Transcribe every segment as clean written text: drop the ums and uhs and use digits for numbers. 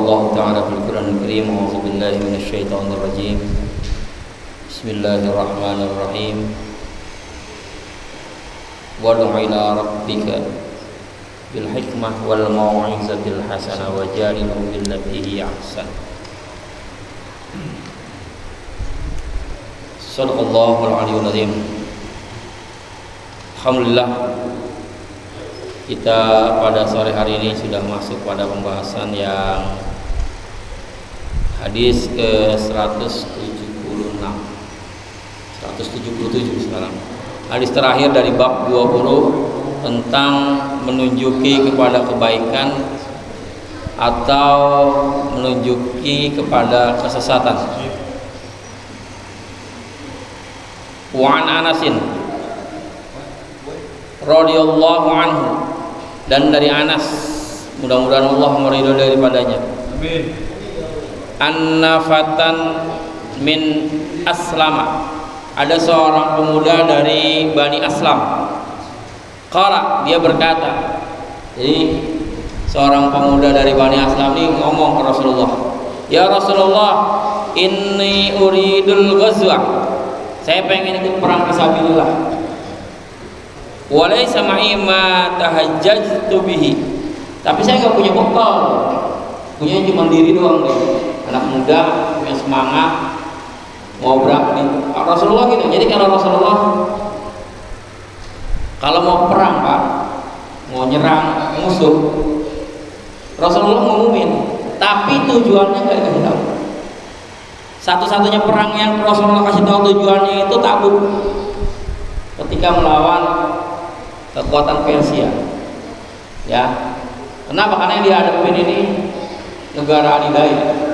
Allah Ta'ala fil Quranil Karim. A'udzu billahi minasyaitonir rajim. Bismillahirrahmanirrahim. Wad'u ila rabbika bil hikmah wal mau'izatil hasanah wajadilhum billati hiya ahsan. Shadaqallahul aliyyul azim. Alhamdulillah, kita pada sore hari ini sudah masuk pada pembahasan yang hadis ke 177 sekarang. Hadis terakhir dari bab 20 tentang menunjuki kepada kebaikan atau menunjuki kepada kesesatan. Wa an Anasin radhiyallahu anhu, dan dari Anas, mudah-mudahan Allah meridhoi daripadanya. Amin. Anna fatan min Aslama, ada seorang pemuda dari Bani Aslam. Qala, dia berkata, jadi seorang pemuda dari Bani Aslam ini ngomong ke Rasulullah, ya Rasulullah, inni uridul ghazwa, saya pengen ikut perang fisabilillah. Walaysa ma'i ma tahajjajtu bihi, tapi saya nggak punya bekal, punya cuma diri doang deh. Anak muda punya semangat mau berangkat Rasulullah gitu. Jadi kalau Rasulullah kalau mau perang Pak, mau nyerang musuh, Rasulullah ngumumin, tapi tujuannya nggak dikasih tahu. Satu-satunya perang yang Rasulullah kasih tahu tujuannya itu Tabuk, ketika melawan kekuatan Persia. Ya, kenapa? Karena yang dihadapin ini negara adidaya.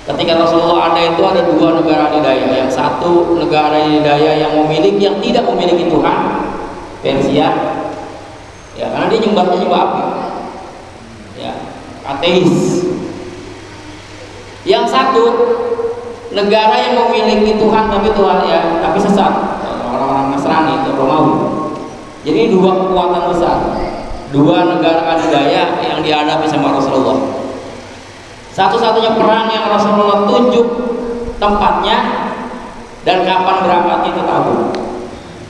Ketika Rasulullah ada itu ada dua negara adidaya. Yang satu negara adidaya yang memiliki, yang tidak memiliki Tuhan, Persia. Ya, karena dia nyembah api. Ya, ateis. Yang satu negara yang memiliki Tuhan tapi Tuhan ya, tapi sesat. Orang-orang Nasrani atau Romawi. Jadi dua kekuatan besar, dua negara adidaya yang dihadapi sama Rasulullah. Satu-satunya perang yang Rasulullah tunjuk tempatnya dan kapan berangkatnya itu tahu.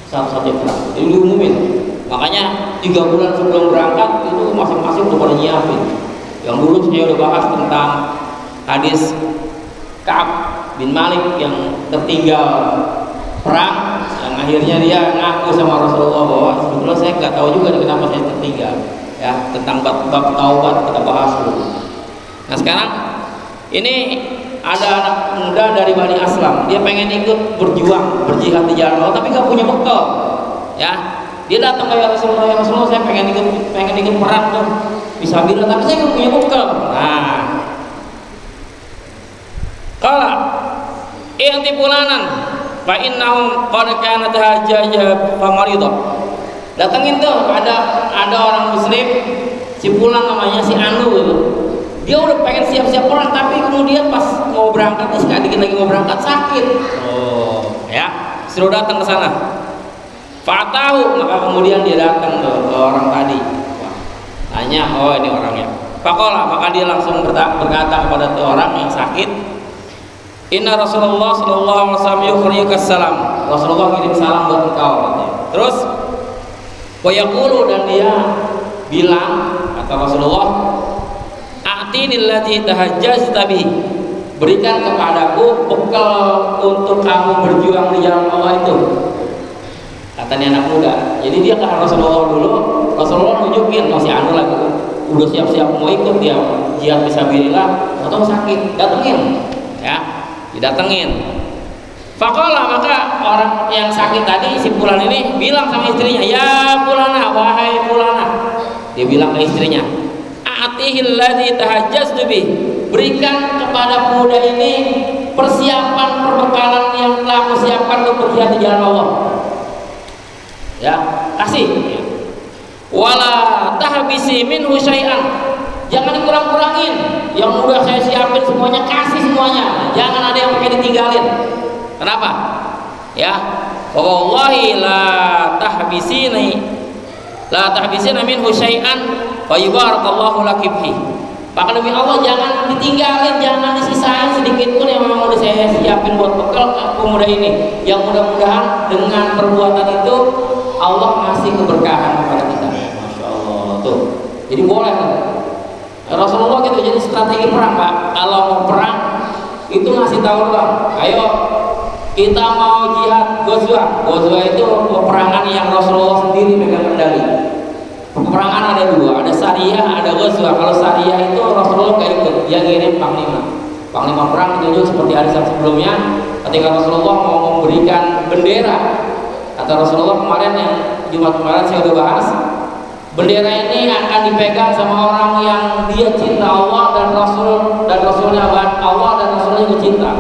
Satu-satunya perang. Jadi diumumin. Makanya 3 bulan sebelum berangkat itu masing-masing udah pada nyiapin. Yang dulu saya udah bahas tentang hadis Ka'ab bin Malik yang tertinggal perang, yang akhirnya dia ngaku sama Rasulullah bahwa sebetulnya saya nggak tahu juga kenapa saya tertinggal. Ya, tentang bab taubat kita bahas dulu. Nah sekarang ini ada anak muda dari Bani Aslam, dia pengen ikut berjuang, berjihad di jalan Allah, tapi nggak punya bekal. Ya, dia datang ke Rasulullah, ya Rasulullah, saya pengen ikut perang tuh, bisa bilang, tapi saya nggak punya bekal. Nah, kalau inti pulanan, fa innahum qad kanat hajjajah famarido. Datangin tuh ada orang muslim, si Fulan namanya, si Anu gitu. Dia udah pengen siap-siap perang, tapi kemudian pas mau berangkat, sekali dikit lagi mau berangkat sakit. Oh, ya, suruh datang ke sana. Fa'atahu, maka kemudian dia datang ke orang tadi. Tanya, oh ini orangnya. Faqala, maka dia langsung berkata kepada orang yang sakit, Inna Rasulullah sallallahu alaihi wasallam yukhriyuka salam. Rasulullah kirim salam buat engkau. Terus wa yaqulu, dan dia bilang, kata Rasulullah, A'tinil ladzi tahajjazta bihi, berikan kepadaku bekal untuk kamu berjuang di jalan Allah itu. Katanya anak muda. Jadi dia ke Rasulullah dulu. Rasulullah nunjukin masih anu lagi, udah siap-siap mau ikut dia jihad fisabilillah, atau sakit, datengin. Ya. Didatengin. Faqala, maka orang yang sakit tadi, si Fulan ini bilang sama istrinya, ya Fulana, wahai Fulana. Dia bilang ke istrinya, A'tihil ladzi tahajjaztu bih, berikan kepada pemuda ini persiapan perbekalan yang telah aku siapkan untuk berjihad di jalan Allah. Ya, kasih. Wala tahbisi minhu syai'an, jangan dikurang-kurangin. Yang udah saya siapin semuanya, kasih semuanya. Jangan ada yang pakai ditinggalin. Kenapa? Ya, wallahi la tahbisina minhu syai'an fa yubarakallahu laki fihi. Maka demi Allah jangan ditinggalin, jangan disisain sedikit pun yang memang udah saya siapin buat bekal pemuda ini. Yang mudah-mudahan dengan perbuatan itu Allah ngasih keberkahan kepada kita. Masya Allah tuh. Jadi boleh Rasulullah gitu. Jadi strategi perang Pak. Kalau mau perang itu ngasih tahu Bang, ayo kita mau jihad Ghazwah. Ghazwah itu peperangan yang Rasulullah sendiri megang kendali. Peperangan ada dua, ada Sariyah, ada Ghazwah. Kalau Sariyah itu Rasulullah gak ikut, dia ngirim panglima. Panglima perang ditunjuk seperti hari sebelumnya. Ketika Rasulullah mau memberikan bendera, kata Rasulullah kemarin yang Jumat kemarin saya udah bahas, bendera ini akan dipegang sama orang yang dia cinta Allah dan Rasul dan Rasulnya, Allah dan Rasulnya juga cinta.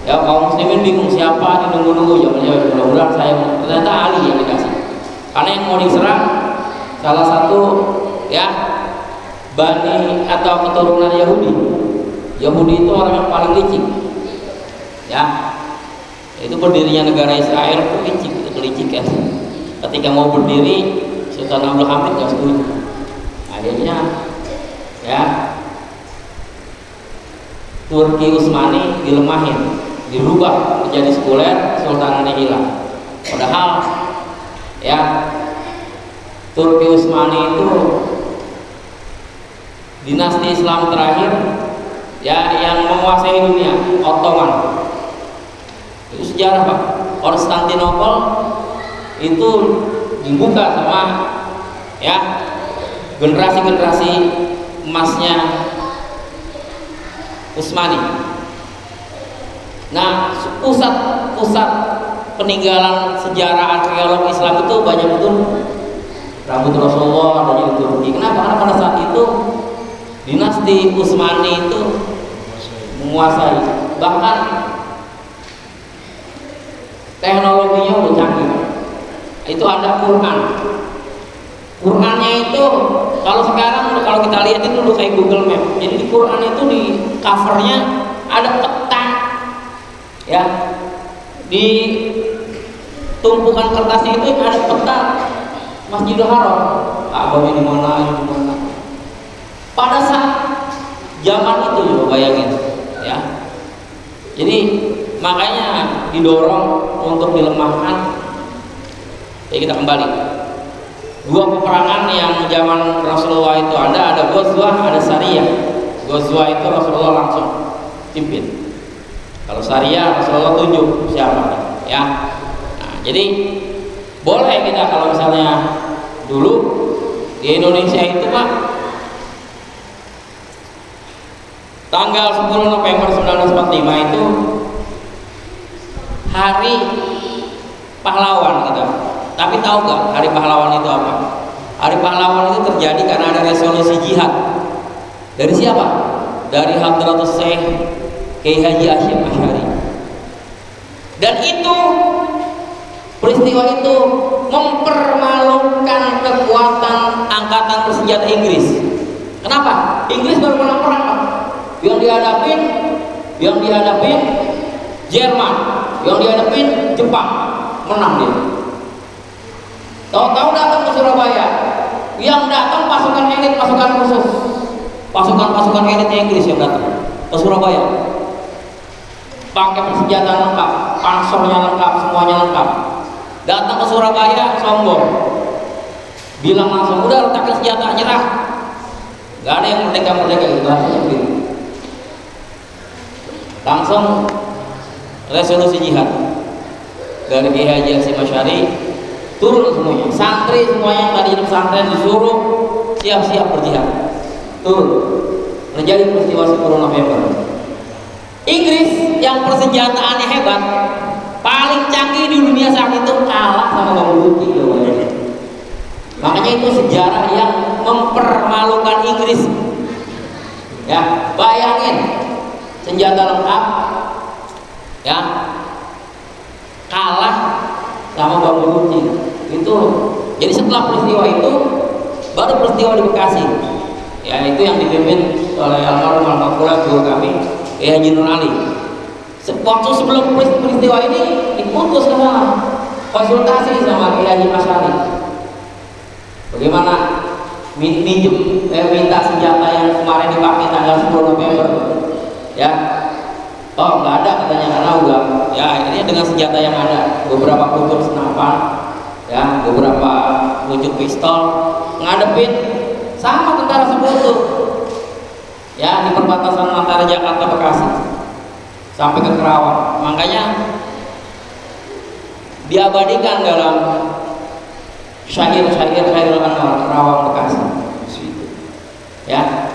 Ya kaum muslimin bingung siapa, dinunggu-nunggu jamannya, mudah-mudahan saya, ternyata Ali yang dikasih. Karena yang mau diserang salah satu ya Bani atau keturunan Yahudi. Yahudi itu orang yang paling licik. Ya. Itu berdirinya negara Israel itu licik, itu licik ya. Ketika mau berdiri Sultan Abdul Hamid gak setuju. Akhirnya ya Turki Utsmani dilemahin, dirubah menjadi sekuler, sultanannya hilang. Padahal ya Turki Utsmani itu dinasti Islam terakhir ya yang menguasai dunia, Ottoman. Itu sejarah Pak. Konstantinopel itu dibuka sama ya generasi-generasi emasnya Utsmani. Nah, pusat peninggalan sejarah arkeolog Islam itu banyak betul. Rambut Rasulullah adanya di Turki. Kenapa? Karena pada saat itu dinasti Utsmani itu menguasai. Bahkan teknologinya udah canggih. Itu ada Quran. Qurannya itu kalau sekarang kalau kita lihat itu udah kayak Google Map. Jadi di Quran itu di covernya ada peta, ya di tumpukan kertasnya itu ada peta Masjidil Haram. Abangnya di mana? Pada saat zaman itu juga bayangin, ya. Jadi makanya didorong untuk dilemahkan. Ya kita kembali. Dua peperangan yang zaman Rasulullah itu ada Ghazwah, ada Sariyah. Ghazwah itu Rasulullah langsung pimpin. Kalau Sariyah Rasulullah tunjuk siapa, ya. Nah, jadi boleh kita kalau misalnya dulu di Indonesia itu Pak tanggal 10 November 1945 itu hari pahlawan gitu. Tapi tahu nggak hari pahlawan itu apa? Hari pahlawan itu terjadi karena ada resolusi jihad. Dari siapa? Dari Hadratus Syekh Kiai Haji Hasyim Asy'ari. Dan itu peristiwa itu mempermalukan kekuatan angkatan bersenjata Inggris. Kenapa? Inggris baru menang perang. Yang dihadapin Jerman, yang dihadapin Jepang, menang dia. Tahu-tahu datang ke Surabaya, yang datang pasukan elit, pasukan khusus, pasukan elit Inggris yang datang ke Surabaya, pakai persenjataan lengkap, pansernya lengkap, semuanya lengkap. Datang ke Surabaya sombong, bilang langsung udah letakkan senjata, nyerah. Gak ada yang merdeka gitu, langsung resolusi jihad dari Kiai Haji Hasyim Asy'ari. Turun semuanya, santri semuanya yang tadi di pesantren disuruh siap-siap berjihad. Turun. Terjadi peristiwa 10 November. Inggris yang persenjataannya hebat, paling canggih di dunia saat itu kalah sama Bang Luki. Makanya itu sejarah yang mempermalukan Inggris. Ya, bayangin senjata lengkap, ya kalah sama Bang Luki. Itu jadi setelah peristiwa itu baru peristiwa di Bekasi, ya itu yang dipimpin oleh almarhum almarhumah guru kami Kiai Haji Nur Ali. Waktu sebelum peristiwa ini diputus sama konsultasi sama Kiai Haji Asy'ari bagaimana minta senjata yang kemarin dipakai November ya. Oh nggak ada katanya karena udah ya akhirnya dengan senjata yang ada, beberapa kutub senapan ya, beberapa pucuk pistol ngadepin sama tentara sekutu ya di perbatasan antara Jakarta Bekasi sampai ke Kerawang. Makanya diabadikan dalam syair-syair Khairul Anwar Kerawang Bekasi ya.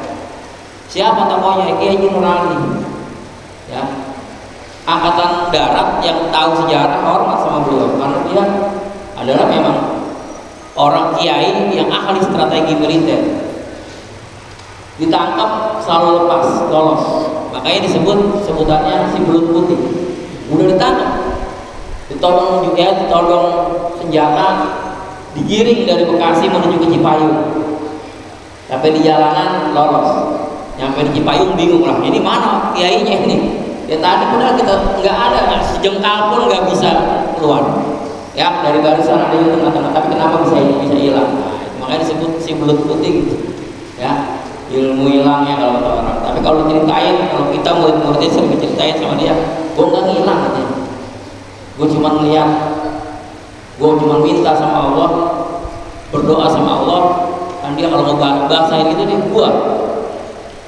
Siapa tokohnya? Kiai Haji Nur Ali ya, angkatan darat yang tahu sejarah, hormat sama beliau karena dia adalah memang orang kiai yang ahli strategi militer. Ditangkap selalu lepas lolos, makanya sebutannya si belut putih. Udah ditangkap, ditodong senjata, digiring dari Bekasi menuju ke Cipayung. Sampai di jalanan lolos, nyampe di Cipayung bingung lah, ini mana kiainya ini? Ya tadi pun kita nggak ada, sejengkal pun nggak bisa keluar. Ya dari barisan ada yang tengah-tengah, tapi kenapa bisa hilang? Nah, makanya disebut si belut putih gitu. Ya ilmu hilangnya kalau kata orang. Tapi kalau ceritain, kalau kita murid-muridnya sering ceritain sama dia, gue nggak ngilang katanya. Gue cuma ngeliat, gue cuma minta sama Allah, berdoa sama Allah. Kan dia kalau mau bahasain gitu dia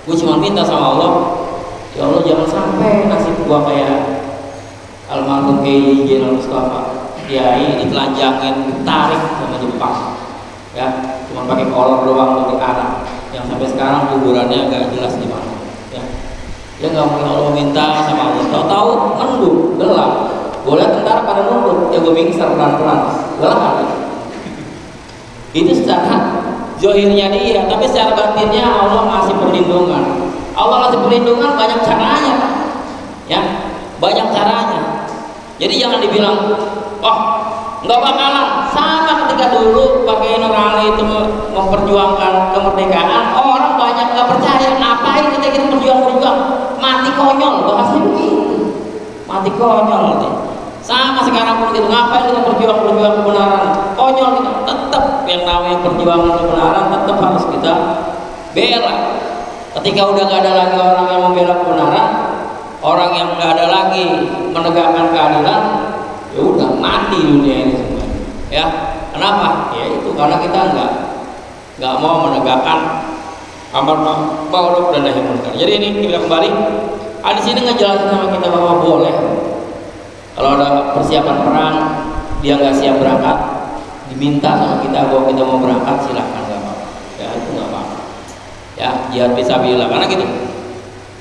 gue cuma minta sama Allah, ya Allah jangan sampai nasib gue kayak almarhum Kiai Jenderal Mustafa, Kiai ditelanjangin, ditarik sama Jepang, ya cuma pakai kolor doang untuk anak, yang sampai sekarang kuburannya agak jelas di mana. Ya, dia nggak mau Allah minta sama Allah, tahu-tahu mendung gelap, gue lihat tentara pada nunduk, ya gue mingser pelan-pelan, gelap lagi. Itu secara zohirnya dia, tapi secara batinnya Allah ngasih perlindungan. Allah ngasih perlindungan banyak caranya, ya banyak caranya. Jadi jangan dibilang, oh nggak bakalan. Sama ketika dulu pakai Nur Ali itu memperjuangkan kemerdekaan, orang banyak nggak percaya. Ngapain kita berjuang, mati konyol, bahasanya begitu, mati konyol gitu. Sama sekarang pun gitu, ngapain kita berjuang kebenaran, konyol kita. Tetap yang namanya perjuangan kebenaran tetap harus kita bela. Ketika udah gak ada lagi orang yang membela kebenaran, orang yang gak ada lagi menegakkan keadilan, ya udah mati dunia ini semua. Ya, kenapa? Ya itu karena kita nggak mau menegakkan amar ma'ruf dan nahi munkar. Jadi ini kita kembali. Di sini ngejelasin sama kita bahwa boleh kalau ada persiapan perang, dia nggak siap berangkat, diminta sama kita bahwa kita mau berangkat, silahkan, nggak apa-apa. Ya itu nggak apa-apa. Ya jihad fisabilillah, karena gitu.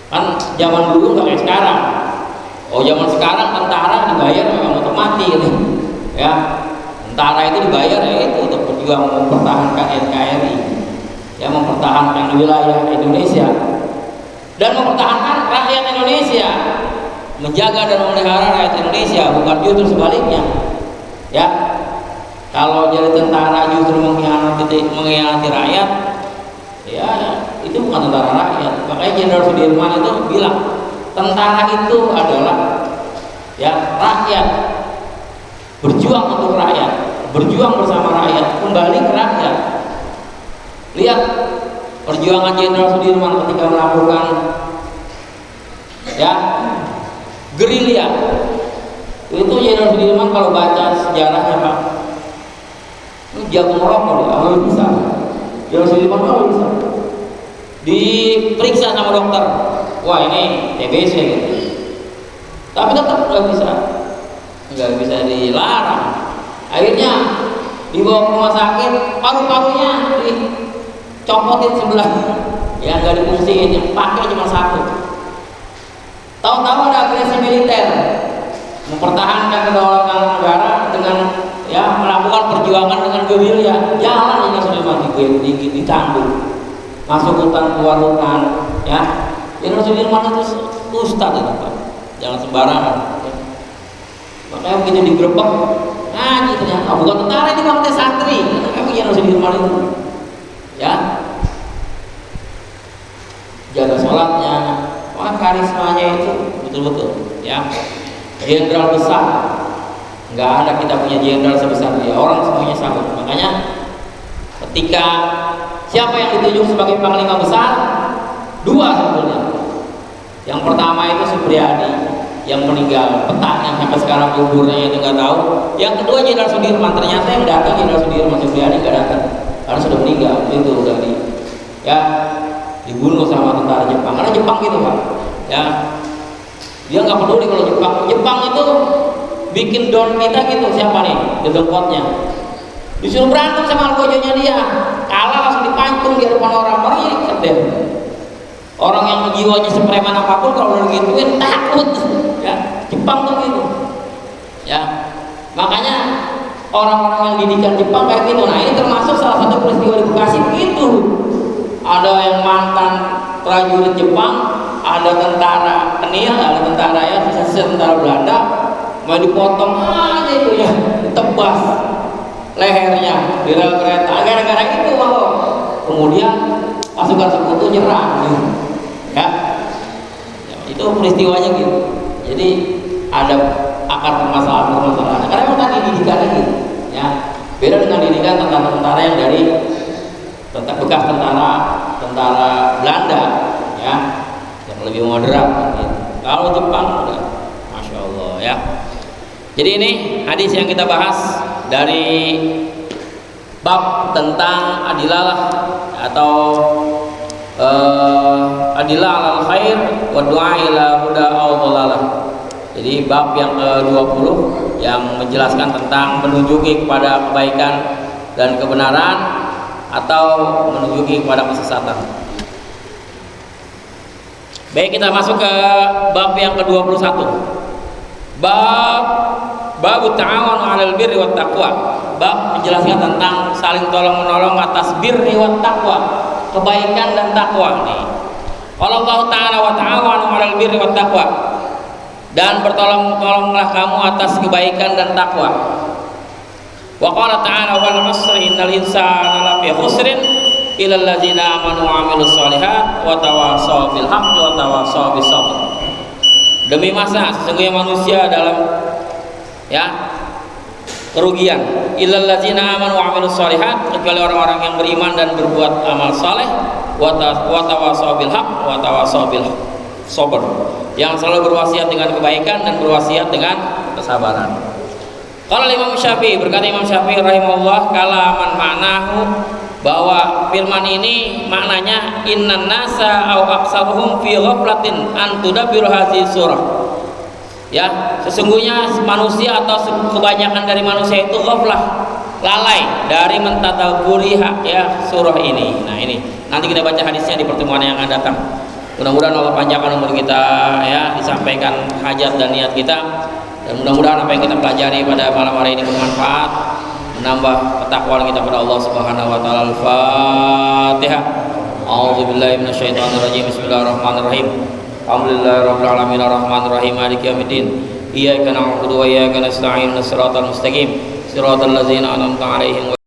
Kan zaman dulu nggak kayak sekarang. Oh zaman sekarang tentara dibayar memang untuk mati gitu. Ya tentara itu dibayar ya itu untuk berjuang mempertahankan NKRI, ya mempertahankan wilayah Indonesia dan mempertahankan rakyat Indonesia. Menjaga dan memelihara rakyat Indonesia, bukan justru sebaliknya. Ya, kalau jadi tentara justru mengkhianati rakyat, ya itu bukan tentara rakyat. Makanya Jenderal Sudirman itu bilang, tentara itu adalah ya rakyat, berjuang untuk rakyat, berjuang bersama rakyat, kembali ke rakyat. Lihat perjuangan Jenderal Sudirman ketika melakukan ya gerilya. Itu Jenderal Sudirman kalau baca sejarahnya Pak, ini jago merokok dia, kalau bisa. Jenderal Sudirman kalau bisa diperiksa sama dokter, wah ini TBC gitu. Tapi tetap nggak bisa dilarang. Akhirnya dibawa ke rumah sakit, paru-parunya dicopotin sebelah, ya nggak difungsiin, yang pakai cuma satu. Tahu-tahu ada agresi militer, mempertahankan kedaulatan negara dengan ya melakukan perjuangan dengan gerilya. Jalan ini sudah mati ditanggung, masuk hutan keluar hutan, ya. Jenderal Sudirman itu ustadz itu Pak, jangan sembarangan. Ya. Makanya begitu digerebek, ngaji ternyata bukan tentara, ini namanya santri. Kamu Jenderal Sudirman itu, ya jaga sholatnya. Wah karismanya itu betul-betul ya jenderal besar, nggak ada kita punya jenderal sebesar dia, orang semuanya sama. Makanya ketika siapa yang ditunjuk sebagai panglima besar, dua sebetulnya, Yang pertama itu Supriyadi yang meninggal, petani yang sampai sekarang kuburnya itu nggak tahu. Yang kedua Jenderal Sudirman, ternyata yang datang Jenderal Sudirman, Supriyadi nggak datang karena sudah meninggal. Itu udah dibunuh sama tentara Jepang. Karena Jepang gitu Pak, ya dia nggak peduli kalau Jepang itu bikin down kita gitu. Siapa nih The Dengkotnya disuruh berantem sama algojonya, dia kalah langsung dipancung di depan orang ini sedih. Orang yang jiwanya sepreman apapun kalau udah gituin takut, ya. Jepang tuh gitu, ya. Makanya orang-orang yang didikan Jepang kayak gitu. Nah ini termasuk salah satu peristiwa di Bekasi gitu. Ada yang mantan prajurit Jepang, ada tentara Kenil, ada tentara ya sisa-sisa tentara Belanda, mau dipotong aja itu ya, ditebas lehernya di rel kereta. Gara-gara itu mau kemudian pasukan sekutu nyerang. Ya, itu peristiwanya gitu. Jadi ada akar permasalahan. Karena memang tadi didikannya gitu, ya. Beda dengan didikan tentara-tentara yang dari bekas tentara Belanda, ya, yang lebih moderat. Gitu. Kalau Jepang udah, masya Allah, ya. Jadi ini hadis yang kita bahas dari bab tentang adilah atau adilah alal khair wa du'a ila huda aw dhalalah. Jadi bab yang ke-20 yang menjelaskan tentang menunjuki kepada kebaikan dan kebenaran atau menunjuki kepada kesesatan. Baik, kita masuk ke bab yang ke-21. Bab ta'awun 'alal birri wat taqwa. Bab menjelaskan tentang saling tolong-menolong atas birri wat taqwa, kebaikan dan takwa nih. Kalau Allah Ta'ala wa ta'awanu 'alal birri wat taqwa, dan bertolong-tolonglah kamu atas kebaikan dan takwa. Wa qala ta'ala wal 'asri innal insana lafi khusrin illa allazina amanu wa 'amilus shalihat wa tawassaw bil haqqi wa tawassaw bis sabr. Demi masa sesungguhnya manusia dalam kerugian, illal ladzina amanu wa 'amilus shalihat, kecuali orang-orang yang beriman dan berbuat amal saleh, wa tawassaw bil haqq wa tawassaw bil sabr, yang selalu berwasiat dengan kebaikan dan berwasiat dengan kesabaran. Qala Imam Syafi'i, berkata Imam Syafi'i rahimahullah, kalaman ma'nahu, bahwa firman ini maknanya innan nasa au aksaruhum fi ghaflatin an tudabbiru hadhihi surah. Ya, sesungguhnya manusia atau kebanyakan dari manusia itu ghaflah, lalai dari mentadabburi surah ini. Nah, ini nanti kita baca hadisnya di pertemuan yang akan datang. Mudah-mudahan Allah panjangkan umur kita, ya, disampaikan hajat dan niat kita, dan mudah-mudahan apa yang kita pelajari pada malam hari ini bermanfaat, menambah ketakwaan kita pada Allah Subhanahu wa taala. Al-Fatihah. A'udzubillahi minasyaitonirrajim. Bismillahirrahmanirrahim. Alhamdulillahirabbil alamin arrahmanirrahim maliki yaumiddin. Iyyaka na'budu wa iyyaka nasta'in. Shiratal mustaqim. Shiratal ladzina an'amta 'alaihim